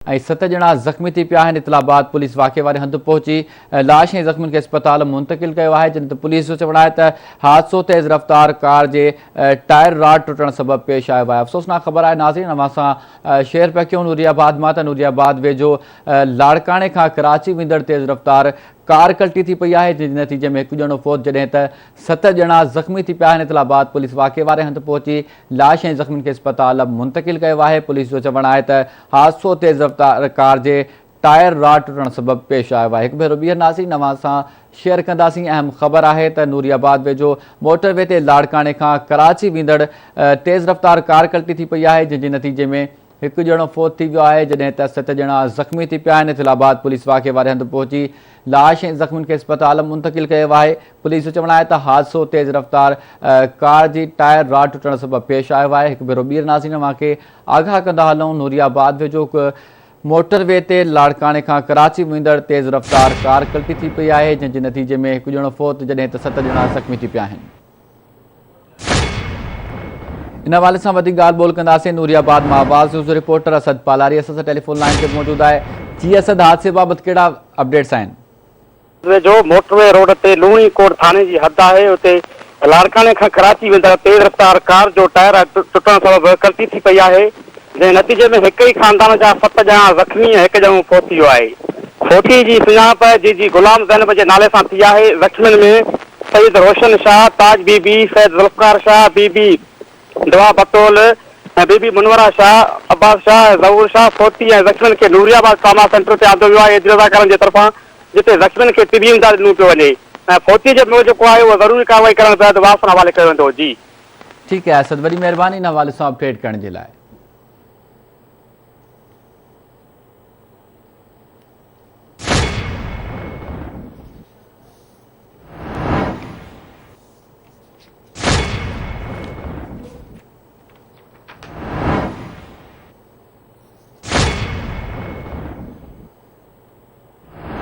7 ॼणा ज़ख़्मी थी पिया आहिनि। इतला बाद पुलिस वाक़े वारे हंधि पहुची लाश ऐं ज़ख़्मियुनि खे अस्पताल मुंतक़िल कयो आहे। जिन ते पुलिस जो चवणु आहे त हादसो तेज़ रफ़्तार कार जे टायर राड टुटण सबबि पेश आयो आहे। अफ़सोसनाक ख़बर आहे नाज़रीन, अवां सां शेयर पिया कयूं नूरियाबाद मां त नूरियाबाद वेझो लाड़काणे खां कराची वेंदड़ तेज़ रफ़्तार कार कल्टी थी पई आहे, जिन नतीजे में 1 ॼणो फौत जॾहिं त 7 ॼणा ज़ख़्मी थी पिया आहिनि। इतला बाद पुलिस वाक़े वारे हंधि पहुची लाश ऐं ज़ख़्मियुनि खे अस्पताल मुंतक़िल कयो आहे। पुलिस जो चवणु आहे त हादसो तेज़ रफ़्तार कार जे टायर राड टुटण सबबि पेश आयो आहे। हिकु भेरो ॿीहर नाज़रीन अवां सां शेयर कंदासीं। अहम ख़बर आहे त नूरियाबाद वेझो मोटरवे ते लाड़काणे खां कराची वेंदड़ तेज़ रफ़्तार कार कल्टी थी पई आहे, जंहिंजे नतीजे में 1 ॼणो फौत थी वियो आहे, जॾहिं त 7 ॼणा ज़ख़्मी थी पिया आहिनि। इतला बाद पुलिस वाक़े वारे हंधि पहुची लाश ऐं ज़ख़्मियुनि खे अस्पताल मुंतक़िल कयो आहे। पुलिस जो चवणु आहे त हादसो तेज़ रफ़्तार कार जी टायर राड टुटण सबबि पेश आयो आहे। हिकु भेरो ॿीहर नाज़रीन अव्हां खे आगाह कंदा हलूं, नूरियाबाद वेझो मोटरवे ते लाड़काणे खां कराची वेंदड़ तेज़ रफ़्तार कार कल्टी थी पई आहे, जंहिंजे नतीजे में 1 ॼणो फौत जॾहिं त 7 ॼणा ज़ख़्मी थी पिया आहिनि। इन हवाले सां वधीक ॻाल्हि ॿोल कंदासीं। नूरियाबाद मां आवाज़ न्यूज़ रिपोर्टर असद पालारी असां सां टेलीफोन लाइन ते मौजूदु आहे। जी असद, हादसे बाबति कहिड़ा अपडेट्स आहिनि? जो मोटरवे रोड ते लूणी कोट थाने जी हद आहे, उते लाड़काणे खां कराची वेंदड़ तेज़ रफ़्तार कार जो टायर टुटण सबबि कल्टी थी पई आहे, जंहिं नतीजे में हिक ई ख़ानदान जा 7 ॼणा ज़ख़्मी ऐं 1 ॼणो फौत थी वियो आहे। फौती जी सुञाणप जी गुलाम ज़ैनब जे नाले सां थी आहे। ज़ख़्मियुनि में सईद रोशन शाह, ताज बीबी, सैद ज़ुल्फ़कार शाह, बीबी दवा बतौल ऐं बीबी मुनवरा शाह, अब्बास शाह, ज़हूर शाह फौती ऐं ज़ख़्मियुनि खे नूरियाबाद ट्रामा सेंटर ते आंदो वियो आहे इजराकारनि जे तरफ़ां, जिते ज़ख़्मियुनि खे तिबी इमदाद ॾिनो पियो वञे ऐं फौती जे मुंहुं जेको आहे उहो ज़रूरी कार्रवाई करण बैदि वापस हवाले कयो वेंदो। जी ठीकु आहे असद, वॾी महिरबानी इन हवाले सां अपडेट करण जे लाइ।